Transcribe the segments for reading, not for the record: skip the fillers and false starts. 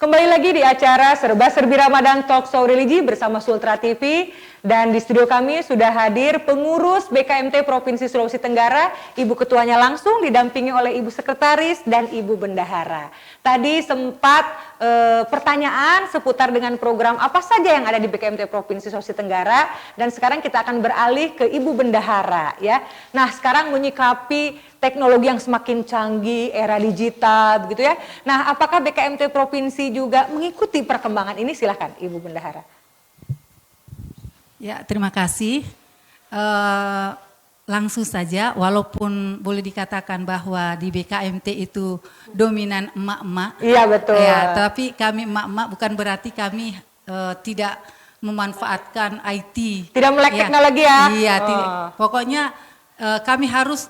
Kembali lagi di acara Serba Serbi Ramadan Talk Show Religi bersama Sultra TV. Dan di studio kami sudah hadir pengurus BKMT Provinsi Sulawesi Tenggara, Ibu Ketuanya langsung didampingi oleh Ibu Sekretaris dan Ibu Bendahara. Tadi sempat pertanyaan seputar dengan program apa saja yang ada di BKMT Provinsi Sulawesi Tenggara, dan sekarang kita akan beralih ke Ibu Bendahara ya. Nah, sekarang menyikapi teknologi yang semakin canggih, era digital begitu ya. Nah, apakah BKMT Provinsi juga mengikuti perkembangan ini? Silahkan Ibu Bendahara. Ya, terima kasih. Langsung saja, walaupun boleh dikatakan bahwa di BKMT itu dominan emak-emak. Iya, betul. Ya, tapi kami emak-emak bukan berarti kami tidak memanfaatkan IT. Tidak melek teknologi ya? Iya, pokoknya kami harus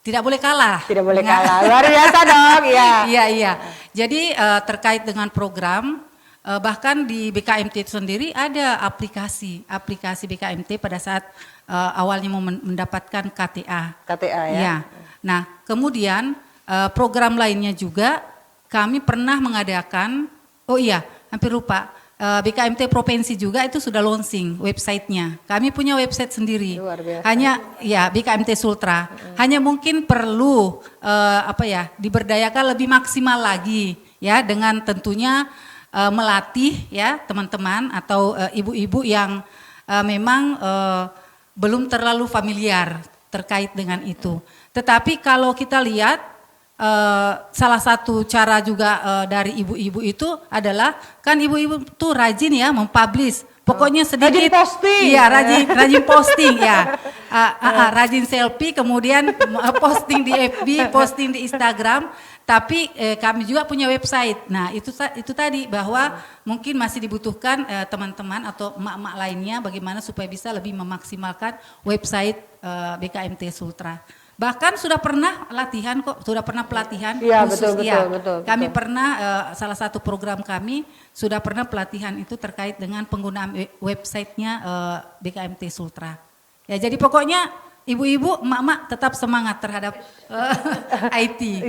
tidak boleh kalah. Tidak boleh kalah, luar biasa dong. Iya. Iya. Jadi terkait dengan program, bahkan di BKMT itu sendiri ada aplikasi BKMT pada saat awalnya mau mendapatkan KTA. KTA ya. Ya. Nah, kemudian program lainnya juga kami pernah mengadakan, hampir lupa, BKMT Provinsi juga itu sudah launching websitenya. Kami punya website sendiri. Luar biasa. Hanya BKMT Sultra. Hanya mungkin perlu diberdayakan lebih maksimal lagi ya, dengan tentunya melatih ya teman-teman atau ibu-ibu yang memang belum terlalu familiar terkait dengan itu. Tetapi kalau kita lihat salah satu cara juga dari ibu-ibu itu adalah kan ibu-ibu tuh rajin ya mempublish. Pokoknya sedikit rajin posting. Iya, rajin posting ya. Rajin selfie, kemudian posting di FB, posting di Instagram. Tapi kami juga punya website. Nah, itu tadi bahwa mungkin masih dibutuhkan teman-teman atau emak-emak lainnya bagaimana supaya bisa lebih memaksimalkan website BKMT Sultra. Bahkan sudah pernah latihan kok, sudah pernah pelatihan khusus. Betul. Kami pernah salah satu program kami sudah pernah pelatihan itu terkait dengan penggunaan websitenya BKMT Sultra. Ya, jadi pokoknya ibu-ibu, emak-emak tetap semangat terhadap IT.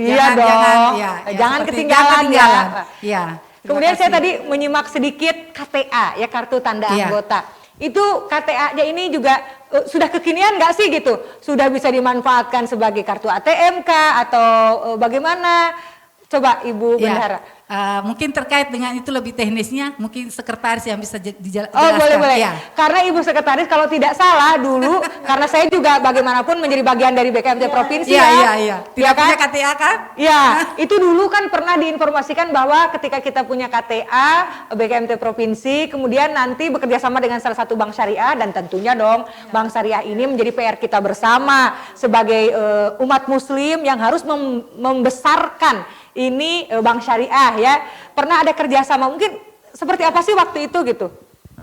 Jangan ketinggalan. Ya. Kemudian saya tadi menyimak sedikit KTA ya, kartu tanda anggota. Itu KTA-nya ini juga sudah kekinian nggak sih gitu? Sudah bisa dimanfaatkan sebagai kartu ATM kah atau bagaimana? Coba Ibu Bendahara. Mungkin terkait dengan itu lebih teknisnya, mungkin sekretaris yang bisa dijelaskan. Oh, boleh. Ya. Karena Ibu Sekretaris kalau tidak salah dulu, karena saya juga bagaimanapun menjadi bagian dari BKMT Provinsi Iya. Tidak punya KTA kan? Ya, itu dulu kan pernah diinformasikan bahwa ketika kita punya KTA BKMT Provinsi, kemudian nanti bekerja sama dengan salah satu bank syariah, dan tentunya dong bank syariah ini menjadi PR kita bersama sebagai umat muslim yang harus membesarkan ini bank syariah ya. Pernah ada kerjasama, mungkin seperti apa sih waktu itu gitu?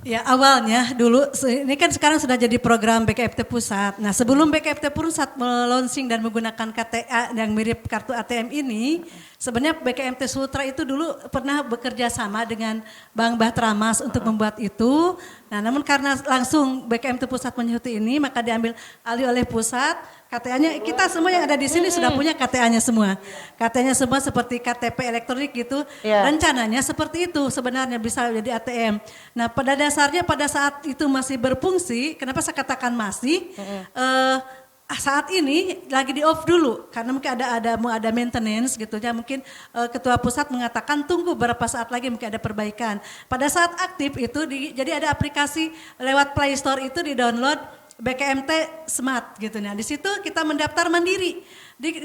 Ya, awalnya dulu, ini kan sekarang sudah jadi program BKMT Pusat. Nah, sebelum BKMT Pusat launching dan menggunakan KTA yang mirip kartu ATM ini, sebenarnya BKMT Sultra itu dulu pernah bekerja sama dengan Bank Bahtera Mas untuk membuat itu. Nah, namun karena langsung BKMT Pusat menyuti ini, maka diambil alih oleh Pusat. KTA-nya kita semua yang ada di sini sudah punya KTA-nya semua. KTA-nya semua seperti KTP elektronik gitu. Rencananya seperti itu sebenarnya bisa jadi ATM. Nah, pada dasarnya pada saat itu masih berfungsi, kenapa saya katakan masih? Saat ini lagi di off dulu karena mungkin ada maintenance gitu ya, mungkin ketua pusat mengatakan tunggu beberapa saat lagi mungkin ada perbaikan. Pada saat aktif itu jadi ada aplikasi lewat Play Store itu di-download BKMT Smart gitu. Nah, di situ kita mendaftar mandiri.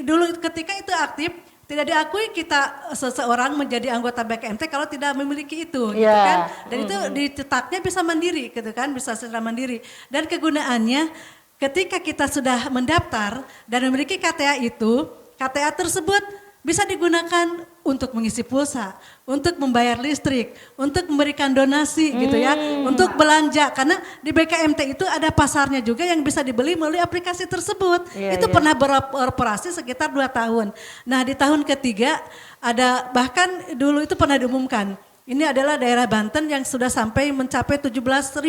Dulu ketika itu aktif tidak diakui kita seseorang menjadi anggota BKMT kalau tidak memiliki itu gitu kan. Dan itu dicetaknya bisa mandiri gitu kan, bisa secara mandiri. Dan kegunaannya ketika kita sudah mendaftar dan memiliki KTA itu, KTA tersebut bisa digunakan untuk mengisi pulsa, untuk membayar listrik, untuk memberikan donasi gitu ya, untuk belanja. Karena di BKMT itu ada pasarnya juga yang bisa dibeli melalui aplikasi tersebut. Itu pernah beroperasi sekitar 2 tahun. Nah, di tahun ketiga ada, bahkan dulu itu pernah diumumkan, Ini adalah daerah Banten yang sudah sampai mencapai 17.000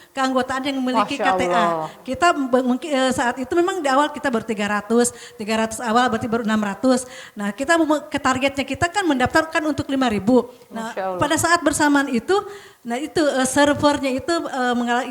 keanggotaan yang memiliki Masya KTA. Allah. Kita saat itu memang di awal kita baru 300 awal berarti baru 600. Nah kita ke targetnya kita kan mendaftarkan untuk 5.000. Nah Masya Allah. pada saat bersamaan itu, nah itu servernya itu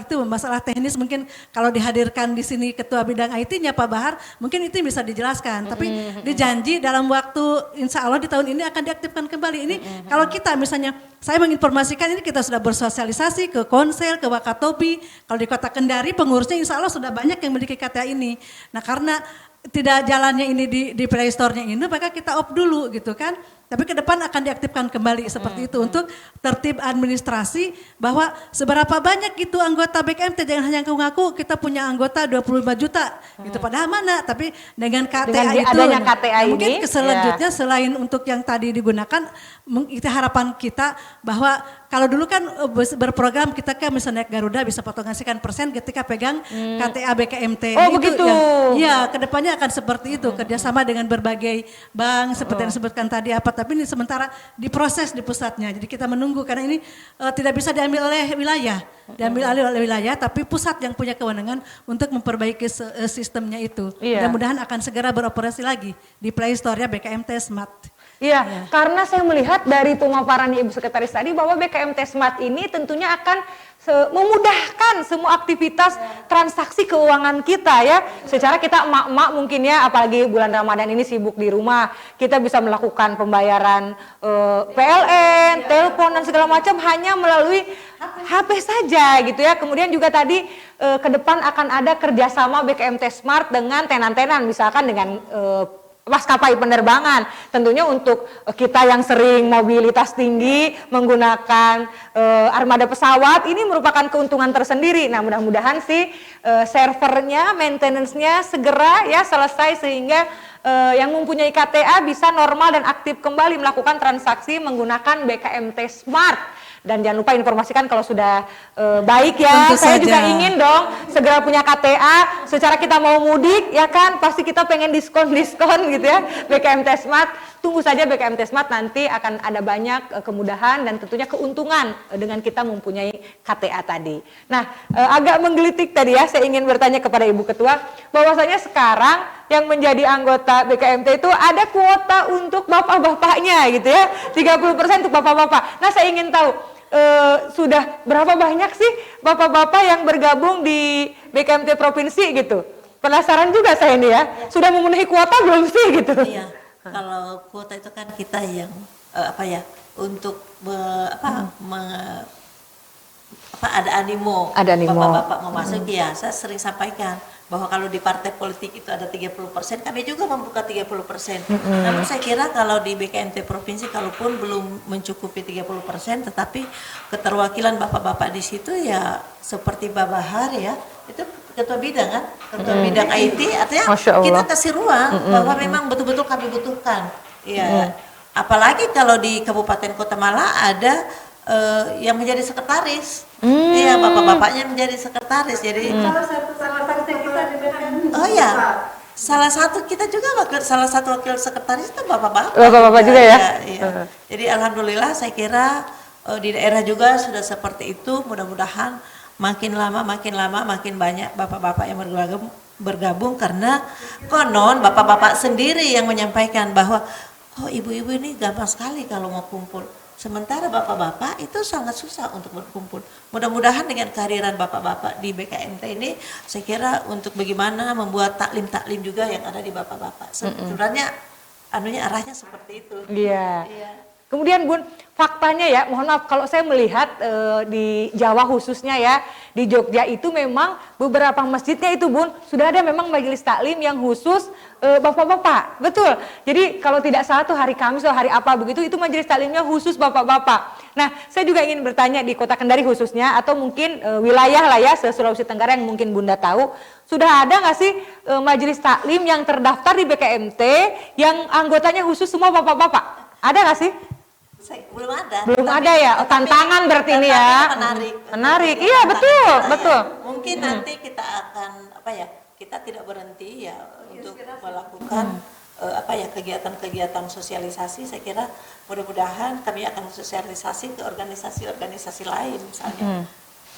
itu masalah teknis mungkin kalau dihadirkan di sini Ketua Bidang IT-nya Pak Bahar, mungkin itu bisa dijelaskan. Tapi dijanji dalam waktu insya Allah di tahun ini akan diaktifkan kembali. Ini kalau kita misalnya, saya menginformasikan ini kita sudah bersosialisasi ke Konsel, ke Wakatobi. Kalau di Kota Kendari pengurusnya insya Allah sudah banyak yang memiliki KTA ini. Nah karena tidak jalannya ini di Play Store-nya ini, maka kita off dulu gitu kan. Tapi ke depan akan diaktifkan kembali seperti itu untuk tertib administrasi bahwa seberapa banyak gitu anggota BKMT, jangan hanya ngaku-ngaku kita punya anggota 25 juta gitu padahal mana, tapi dengan KTA Dengan itu adanya KTA ini, mungkin selanjutnya selain untuk yang tadi digunakan itu harapan kita bahwa kalau dulu kan berprogram kita kan misalnya naik Garuda bisa potongan sekian persen ketika pegang KTA BKMT. Oh, Itu begitu. Ya kedepannya akan seperti itu kerjasama dengan berbagai bank seperti yang disebutkan tadi apa, tapi ini sementara diproses di pusatnya. Jadi kita menunggu karena ini tidak bisa diambil oleh wilayah, diambil alih oleh wilayah, tapi pusat yang punya kewenangan untuk memperbaiki sistemnya itu. Iya. Mudah-mudahan akan segera beroperasi lagi di Play Store-nya BKMT Smart. Iya, karena saya melihat dari pemaparan Ibu Sekretaris tadi bahwa BKMT Smart ini tentunya akan memudahkan semua aktivitas transaksi keuangan kita ya. Secara kita emak-emak mungkin ya, apalagi bulan Ramadan ini sibuk di rumah, kita bisa melakukan pembayaran PLN, telepon dan segala macam hanya melalui HP saja gitu ya. Kemudian juga tadi ke depan akan ada kerjasama BKMT Smart dengan tenan-tenan, misalkan dengan maskapai penerbangan. Tentunya untuk kita yang sering mobilitas tinggi menggunakan armada pesawat, ini merupakan keuntungan tersendiri. Nah mudah-mudahan sih servernya, maintenance-nya segera ya selesai sehingga yang mempunyai KTA bisa normal dan aktif kembali melakukan transaksi menggunakan BKMT Smart. Dan jangan lupa informasikan kalau sudah baik ya. Tentu Saya saja. juga ingin dong segera punya KTA. Secara kita mau mudik ya kan, pasti kita pengen diskon-diskon gitu ya. BKMT Smart, tunggu saja BKMT Smart, nanti akan ada banyak kemudahan dan tentunya keuntungan dengan kita mempunyai KTA tadi. Nah agak menggelitik tadi ya, saya ingin bertanya kepada Ibu Ketua bahwasanya sekarang yang menjadi anggota BKMT itu ada kuota untuk bapak-bapaknya gitu ya, 30% untuk bapak-bapak. Nah saya ingin tahu sudah berapa banyak sih bapak-bapak yang bergabung di BKMT provinsi gitu? Penasaran juga saya ini ya, sudah memenuhi kuota belum sih gitu? Iya, kalau kuota itu kan kita yang untuk ada animo, Ada animo. bapak-bapak mau masuk ya. Saya sering sampaikan bahwa kalau di partai politik itu ada 30%, kami juga membuka 30%. Namun saya kira kalau di BKMT provinsi kalaupun belum mencukupi 30%, tetapi keterwakilan bapak-bapak di situ ya seperti Pak Bahar ya, itu ketua bidang kan, ketua bidang IT, artinya Masya Allah. kita kasih ruang bahwa memang betul-betul kami butuhkan. Ya, apalagi kalau di Kabupaten Kota Malang ada yang menjadi sekretaris. Iya, bapak-bapaknya menjadi sekretaris. Jadi oh ya, salah satu kita juga salah satu wakil sekretaris itu bapak-bapak. Bapak-bapak juga ya? Iya. Jadi alhamdulillah saya kira di daerah juga sudah seperti itu. Mudah-mudahan makin lama makin banyak bapak-bapak yang bergabung karena konon bapak-bapak sendiri yang menyampaikan bahwa ibu-ibu ini gampang sekali kalau mau kumpul. Sementara bapak-bapak itu sangat susah untuk berkumpul. Mudah-mudahan dengan kehadiran bapak-bapak di BKMT ini, saya kira untuk bagaimana membuat taklim-taklim juga yang ada di bapak-bapak. Sebenarnya arahnya seperti itu. Iya. Kemudian Bun, faktanya ya, mohon maaf kalau saya melihat di Jawa khususnya ya, di Jogja itu memang beberapa masjidnya itu Bun, sudah ada memang majelis taklim yang khusus bapak-bapak, betul. Jadi kalau tidak salah tuh hari Kamis atau hari apa begitu, itu majelis taklimnya khusus bapak-bapak. Nah saya juga ingin bertanya di Kota Kendari khususnya, atau mungkin wilayah lah ya, se-Sulawesi Tenggara yang mungkin Bunda tahu, sudah ada nggak sih majelis taklim yang terdaftar di BKMT yang anggotanya khusus semua bapak-bapak? Ada nggak sih? Belum ada. Belum ada ya, tantangan berarti ini ya. Menarik, iya betul. Mungkin nanti kita akan kita tidak berhenti ya untuk melakukan kegiatan-kegiatan sosialisasi. Saya kira mudah-mudahan kami akan sosialisasi ke organisasi-organisasi lain misalnya.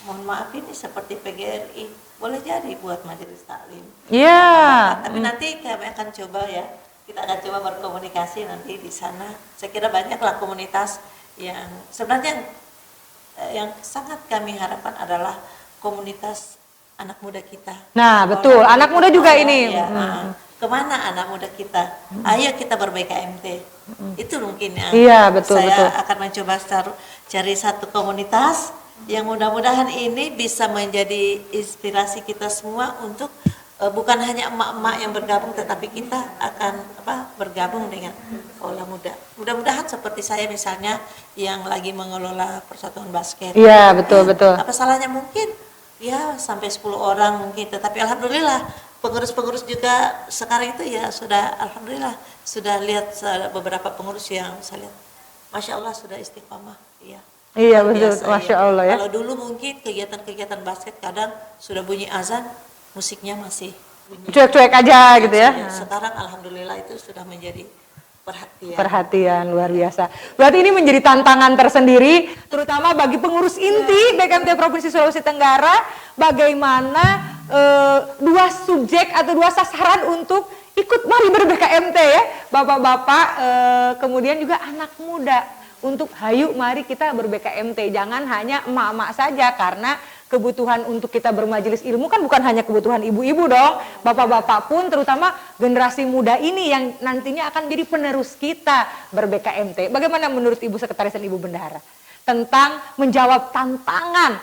Mohon maaf ini seperti PGRI boleh jadi buat majelis taklim. Iya. Tapi nanti kami akan coba ya. Kita akan coba berkomunikasi nanti di sana. Saya kira banyaklah komunitas yang sebenarnya yang sangat kami harapkan adalah komunitas anak muda kita. Nah, betul. Anak muda juga ini. Ya, kemana anak muda kita? Ayo kita ber-BKMT. Itu mungkin yang Iya, betul, saya betul. akan mencoba cari satu komunitas yang mudah-mudahan ini bisa menjadi inspirasi kita semua untuk bukan hanya emak-emak yang bergabung, tetapi kita akan bergabung dengan kaula muda. Mudah-mudahan seperti saya misalnya yang lagi mengelola persatuan basket. Iya, betul, betul. Apa salahnya mungkin ya sampai 10 orang mungkin, tetapi alhamdulillah pengurus-pengurus juga sekarang itu ya sudah alhamdulillah sudah lihat beberapa pengurus yang saya lihat Masya Allah sudah istiqamah. Iya. Iya, betul. Biasa, Masya ya. Allah ya. Kalau dulu mungkin kegiatan-kegiatan basket kadang sudah bunyi azan, musiknya masih bunyi. Cuek-cuek aja gitu ya. Sekarang alhamdulillah itu sudah menjadi perhatian. Perhatian luar biasa. Berarti ini menjadi tantangan tersendiri, terutama bagi pengurus inti BKMT Provinsi Sulawesi Tenggara, bagaimana dua subjek atau dua sasaran untuk ikut mari ber-BKMT ya, bapak-bapak, kemudian juga anak muda. Untuk hayu mari kita ber-BKMT, jangan hanya emak-emak saja, karena kebutuhan untuk kita bermajelis ilmu kan bukan hanya kebutuhan ibu-ibu dong, bapak-bapak pun terutama generasi muda ini yang nantinya akan jadi penerus kita ber-BKMT. Bagaimana menurut Ibu Sekretaris dan Ibu Bendahara tentang menjawab tantangan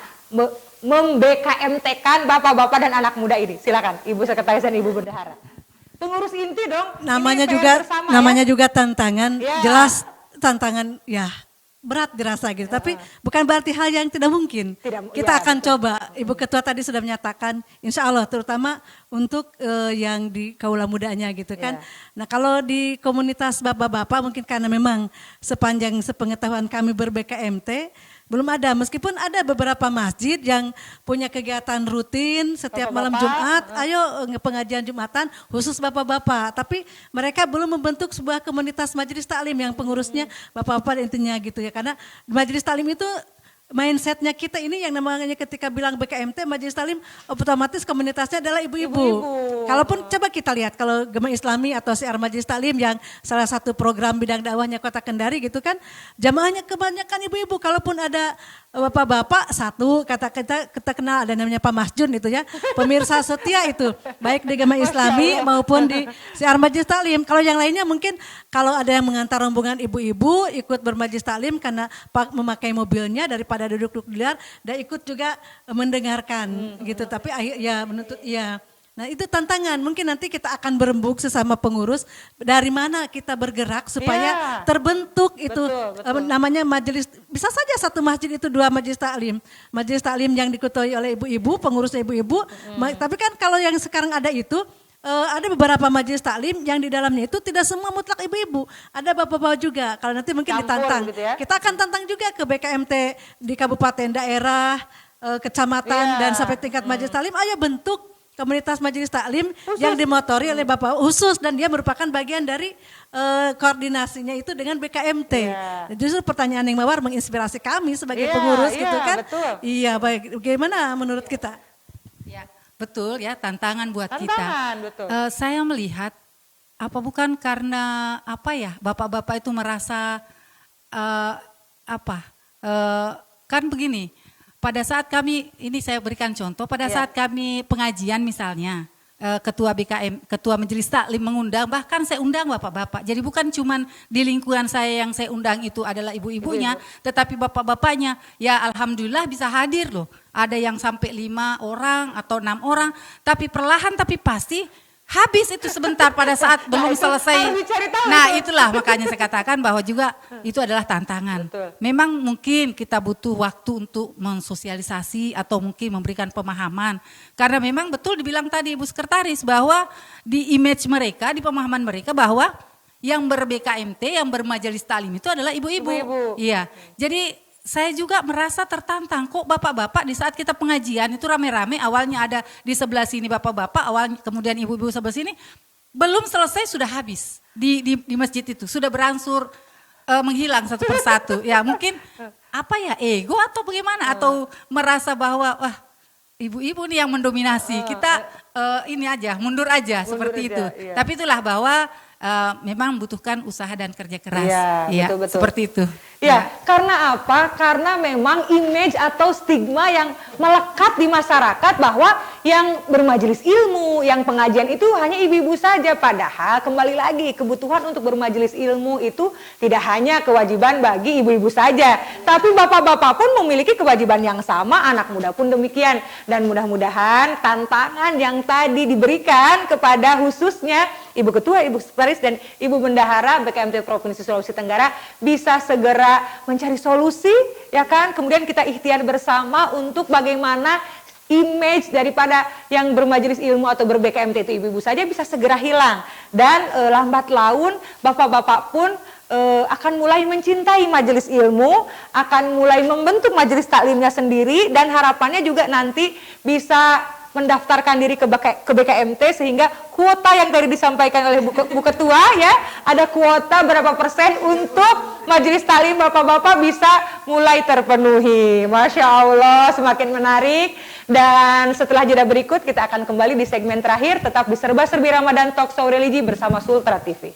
mem-BKMT-kan bapak-bapak dan anak muda ini? Silakan Ibu Sekretaris dan Ibu Bendahara. Pengurus inti dong. Namanya ini juga PR bersama, namanya ya? juga tantangan, Ya. jelas tantangan ya berat dirasa gitu. Tapi bukan berarti hal yang tidak mungkin. Kita ya, akan betul. coba. Ibu Ketua tadi sudah menyatakan, insya Allah terutama untuk yang di kaula mudanya gitu kan. Nah kalau di komunitas bapak-bapak mungkin karena memang sepanjang sepengetahuan kami ber-BKMT, belum ada, meskipun ada beberapa masjid yang punya kegiatan rutin setiap malam Jumat, ayo pengajian Jumatan khusus bapak-bapak. Tapi mereka belum membentuk sebuah komunitas majelis taklim yang pengurusnya bapak-bapak intinya gitu ya. Karena majelis taklim itu mindsetnya kita ini yang namanya ketika bilang BKMT majelis taklim otomatis komunitasnya adalah ibu-ibu. Kalaupun coba kita lihat kalau Gema Islami atau Syiar Majelis Taklim yang salah satu program bidang dakwahnya Kota Kendari gitu kan, jamaahnya kebanyakan ibu-ibu. Kalaupun ada bapak-bapak satu, kita kenal ada namanya Pak Masjun itu ya, pemirsa setia itu, baik di Gema Islami maupun di Syiar Majelis Taklim. Kalau yang lainnya mungkin kalau ada yang mengantar rombongan ibu-ibu ikut bermajelis taklim karena memakai mobilnya daripada duduk-duduk di luar dan ikut juga mendengarkan gitu. Tapi ya menuntut ya. Nah itu tantangan, mungkin nanti kita akan berembuk sesama pengurus dari mana kita bergerak supaya terbentuk itu betul. namanya majelis, bisa saja satu masjid itu dua majelis taklim. Majelis taklim yang diketuai oleh ibu-ibu, pengurusnya ibu-ibu, tapi kan kalau yang sekarang ada itu, ada beberapa majelis taklim yang di dalamnya itu tidak semua mutlak ibu-ibu, ada bapak-bapak juga. Kalau nanti mungkin Campur ditantang, gitu ya. kita akan tantang juga ke BKMT di kabupaten, daerah, kecamatan dan sampai tingkat majelis taklim, ayo bentuk komunitas majelis taklim yang dimotori oleh Bapak khusus dan dia merupakan bagian dari koordinasinya itu dengan BKMT. Justru pertanyaan yang mawar menginspirasi kami sebagai pengurus gitu kan. Betul. Iya baik, bagaimana menurut kita? Ya, betul ya, tantangan buat kita. Tantangan, betul. Saya melihat apa bukan karena apa ya, bapak-bapak itu merasa kan begini. Pada saat kami, ini saya berikan contoh, pada saat kami pengajian misalnya, ketua majelis taklim mengundang, bahkan saya undang bapak-bapak. Jadi bukan cuman di lingkungan saya yang saya undang itu adalah ibu-ibunya, tetapi bapak-bapaknya, ya alhamdulillah bisa hadir loh. Ada yang sampai 5 orang atau 6 orang, tapi perlahan tapi pasti habis itu sebentar pada saat belum selesai. Nah itulah makanya saya katakan bahwa juga itu adalah tantangan. Memang mungkin kita butuh waktu untuk mensosialisasi atau mungkin memberikan pemahaman. Karena memang betul dibilang tadi Ibu Sekretaris bahwa di image mereka, di pemahaman mereka bahwa yang ber-BKMT, yang bermajelis taklim itu adalah ibu-ibu. Iya, jadi saya juga merasa tertantang, kok bapak-bapak di saat kita pengajian itu rame-rame, awalnya ada di sebelah sini bapak-bapak, awalnya kemudian ibu-ibu sebelah sini, belum selesai sudah habis. di masjid itu sudah berangsur menghilang satu persatu. Ya mungkin apa ya, ego atau bagaimana, atau merasa bahwa wah ibu-ibu nih yang mendominasi, kita ini aja mundur aja seperti aja, itu. iya. Tapi itulah bahwa memang membutuhkan usaha dan kerja keras. Iya, Ya, betul-betul. seperti itu. Ya, karena apa? Karena memang image atau stigma yang melekat di masyarakat bahwa yang bermajelis ilmu, yang pengajian itu hanya ibu-ibu saja. Padahal kembali lagi, kebutuhan untuk bermajelis ilmu itu tidak hanya kewajiban bagi ibu-ibu saja. Tapi bapak-bapak pun memiliki kewajiban yang sama, anak muda pun demikian. Dan mudah-mudahan tantangan yang tadi diberikan kepada khususnya Ibu Ketua, Ibu Sekretaris, dan Ibu Bendahara BKMT Provinsi Sulawesi Tenggara bisa segera mencari solusi, ya kan? Kemudian kita ikhtiar bersama untuk bagaimana image daripada yang bermajelis ilmu atau ber-BKMT itu ibu-ibu saja bisa segera hilang. Dan lambat laun bapak-bapak pun akan mulai mencintai majelis ilmu, akan mulai membentuk majelis taklimnya sendiri, dan harapannya juga nanti bisa mendaftarkan diri ke BKMT sehingga kuota yang tadi disampaikan oleh Bu Ketua, ya, ada kuota berapa persen untuk majelis taklim bapak-bapak bisa mulai terpenuhi. Masya Allah, semakin menarik. Dan setelah jeda berikut kita akan kembali di segmen terakhir, tetap di Serba Serbi Ramadan Talk Show Religi bersama Sultra TV.